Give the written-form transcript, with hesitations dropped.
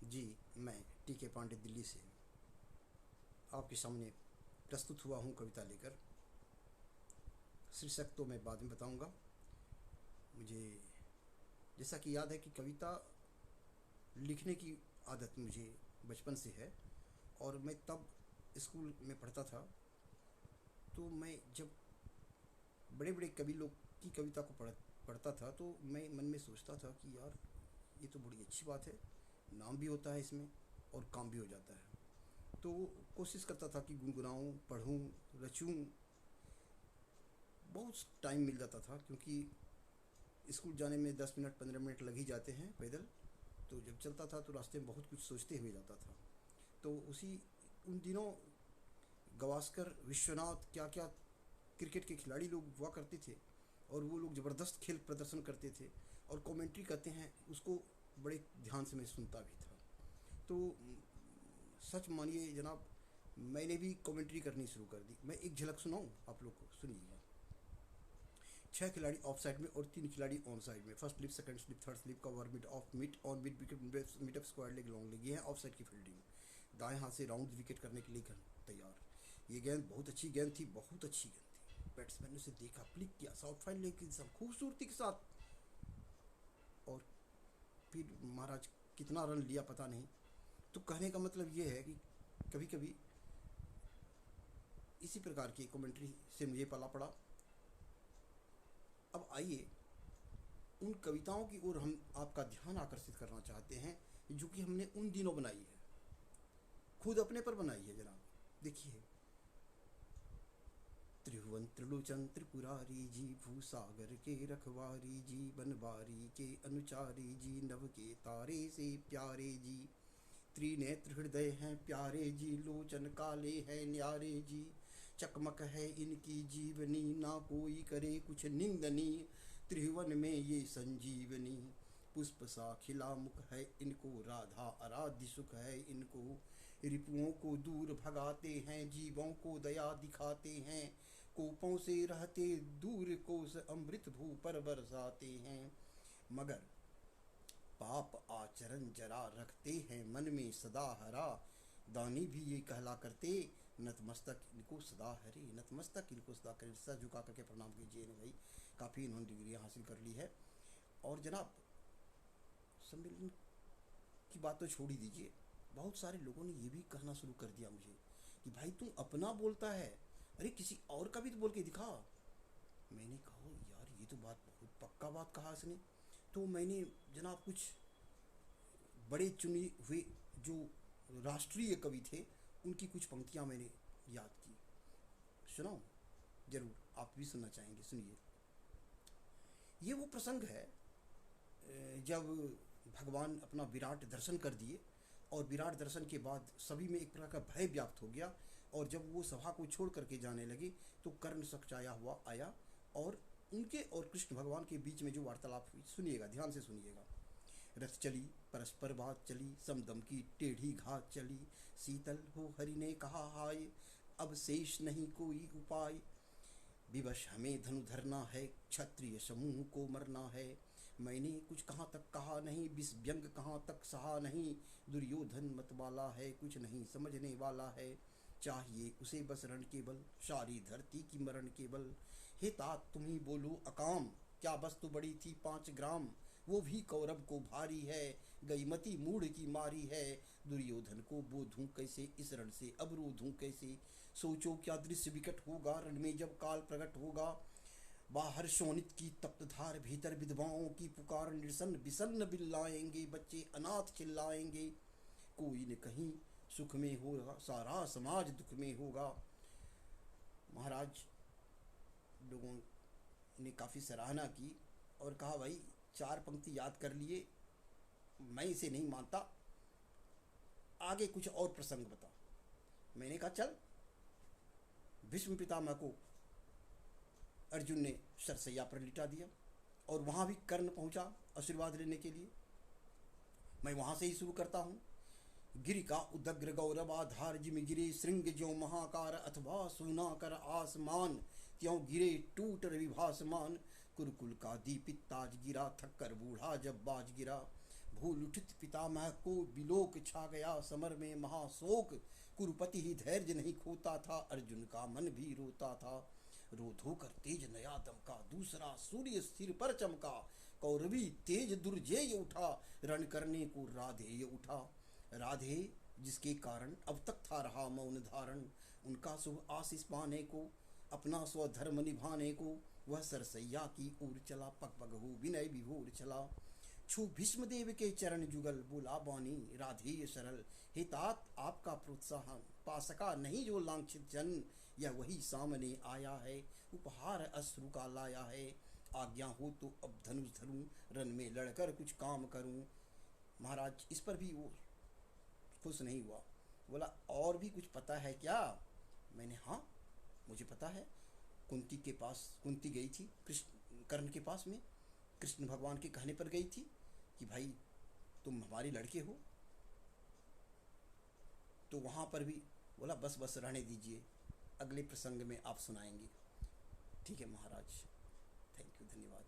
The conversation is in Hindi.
जी, मैं टी.के. पांडे दिल्ली से आपके सामने प्रस्तुत हुआ हूँ कविता लेकर। शीर्षक तो मैं बाद में बताऊँगा। मुझे जैसा कि याद है कि कविता लिखने की आदत मुझे बचपन से है, और मैं तब स्कूल में पढ़ता था। तो मैं जब बड़े बड़े कवि लोग की कविता को पढ़ता था तो मैं मन में सोचता था कि यार, ये तो बड़ी अच्छी बात है, नाम भी होता है इसमें और काम भी हो जाता है। तो कोशिश करता था कि गुनगुनाऊँ, पढ़ूँ, रचूँ। बहुत टाइम मिल जाता था क्योंकि स्कूल जाने में 10 मिनट 15 मिनट लग ही जाते हैं पैदल। तो जब चलता था तो रास्ते में बहुत कुछ सोचते हुए जाता था। तो उसी उन दिनों गवास्कर, विश्वनाथ, क्या क्या क्रिकेट के खिलाड़ी लोग हुआ करते थे, और वो लोग ज़बरदस्त खेल प्रदर्शन करते थे और कमेंट्री करते हैं उसको बड़े ध्यान से मैं सुनता भी था। तो सच मानिए जनाब, मैंने भी कमेंट्री करनी शुरू कर दी। मैं एक झलक सुनाऊं आप लोग को, सुनिएगा। 6 खिलाड़ी ऑफ साइड में और 3 खिलाड़ी ऑन साइड में। First slip, second slip, third slip, cover, mid of, mid on, mid wicket, mid up, square leg, long leg. ये है ऑफ साइड की फील्डिंग। दाएं हाथ से राउंड विकेट करने के लिए तैयार। ये गेंद बहुत अच्छी गेंद थी, बहुत अच्छी गेंद थी। बैट्समैन ने उसे देखा, क्लिक किया, साउथ फाइन लेग के साथ खूबसूरती के साथ, और फिर महाराज कितना रन लिया पता नहीं। तो कहने का मतलब ये है कि कभी कभी इसी प्रकार की कमेंट्री से मुझे पाला पड़ा। अब आइए उन कविताओं की ओर हम आपका ध्यान आकर्षित करना चाहते हैं जो कि हमने उन दिनों बनाई है, खुद अपने पर बनाई है जनाब। देखिए, त्रिभुवन त्रिलोचन त्रिपुरारी जी, भूसागर के रखवारी जी, बनवारी के अनुचारी जी, नभ के तारे से प्यारे जी, त्रिनेत्र हृदय हैं प्यारे जी, लोचन काले हैं न्यारे जी, चकमक है इनकी जीवनी, ना कोई करे कुछ निंदनी, त्रिभुवन में ये संजीवनी, पुष्प सा खिला मुख है इनको, राधा आराध्य सुख है इनको, रिपुओं को दूर भगाते हैं, जीवों को दया दिखाते हैं, कोपों से रहते दूर, कोस अमृत भू पर बरसाते हैं, मगर पाप आचरण जरा रखते हैं मन में सदा हरा, दानी भी ये कहला करते, नतमस्तक इनको सदा हरे, नतमस्तक इनको सदा करे। सर झुका करके प्रणाम कीजिए भाई, काफ़ी इन्होंने डिग्रियाँ हासिल कर ली है। और जनाब, सम्मेलन की बात तो छोड़ ही दीजिए, बहुत सारे लोगों ने ये भी कहना शुरू कर दिया मुझे कि भाई तुम अपना बोलता है, अरे किसी और का भी तो बोल के दिखा। मैंने कहा यार, ये तो बात बहुत पक्का बात कहा इसने। तो मैंने जनाब कुछ बड़े चुने हुए जो राष्ट्रीय कवि थे उनकी कुछ पंक्तियाँ मैंने याद की। सुनाओ, जरूर आप भी सुनना चाहेंगे, सुनिए। ये वो प्रसंग है जब भगवान अपना विराट दर्शन कर दिए, और विराट दर्शन के बाद सभी में एक प्रकार का भय व्याप्त हो गया, और जब वो सभा को छोड़ करके जाने लगे तो कर्ण सकचाया हुआ आया, और उनके और कृष्ण भगवान के बीच में जो वार्तालाप हुई, सुनिएगा, ध्यान से सुनिएगा। रथ चली परस्पर बात चली, समदम की टेढ़ी घात चली, शीतल हो हरि ने कहा हाय, अब शेष नहीं कोई उपाय, विवश हमें धनु धरना है, क्षत्रिय समूह को मरना है, मैंने कुछ कहाँ तक कहा नहीं, विष व्यंग कहाँ तक सहा नहीं, दुर्योधन मत वाला है, कुछ नहीं समझने वाला है, चाहिए उसे बस रण केवल, सारी धरती की मरण केवल, हे तात तुम ही बोलो अकाम, क्या वस्तु बड़ी थी 5 ग्राम, वो भी कौरव को भारी है, गई मती मूढ़ की मारी है, दुर्योधन को बोधूं कैसे, इस रण से अवरोधूं कैसे, सोचो क्या दृश्य विकट होगा, रण में जब काल प्रकट होगा, बाहर शोणित की तप्त धार, भीतर विधवाओं की पुकार, निर्सन विसन्न बिल्लाएंगे, बच्चे अनाथ चिल्लाएंगे, कोई न कहीं सुख में होगा, सारा समाज दुख में होगा। महाराज लोगों ने काफ़ी सराहना की और कहा भाई 4 पंक्ति याद कर लिए, मैं इसे नहीं मानता, आगे कुछ और प्रसंग बता। मैंने कहा चल। भीष्म पितामह को अर्जुन ने सरसैया पर लिटा दिया, और वहाँ भी कर्ण पहुँचा आशीर्वाद लेने के लिए। मैं वहाँ से ही शुरू करता हूँ। गिरि का उदग्र गौरव आधार, जिम गिरे श्रृंग ज्यों महाकार, अथवा सुना कर आसमान, त्यों गिरे टूट रवि भासमान, कुरुकुल का दीपित ताज गिरा, थक्कर बूढ़ा जब बाज गिरा, भूल उठित पितामह को बिलोक छा गया समर में महाशोक। कुरुपति ही धैर्य नहीं खोता था, अर्जुन का मन भी रोता था। रोध होकर तेज नया दमका, दूसरा सूर्य सिर पर चमका। कौरवी तेज दुर्जेय उठा, रण करने को राधेय उठा। राधे जिसके कारण अब तक था रहा मौन धारण, उनका शुभ आशीष पाने को, अपना स्वधर्म निभाने को, वह सरसैया की ओर चला। पग पग हो विनय विभोर चला। छू भीष्मदेव के चरण जुगल, बोला बानी राधेय सरल। हे तात आपका प्रोत्साहन पा सका नहीं जो लांछित जन, यह वही सामने आया है, उपहार अश्रु का लाया है। आज्ञा हो तो अब धनुष धरूं, रन में लड़कर कुछ काम करूं। महाराज इस पर भी वो खुश नहीं हुआ, बोला और भी कुछ पता है क्या? मैंने हाँ मुझे पता है। कुंती के पास कुंती गई थी कृष्ण कर्ण के पास में, कृष्ण भगवान के कहने पर गई थी कि भाई तुम हमारे लड़के हो। तो वहाँ पर भी बोला बस बस रहने दीजिए, अगले प्रसंग में आप सुनाएंगे। ठीक है महाराज, थैंक यू, धन्यवाद।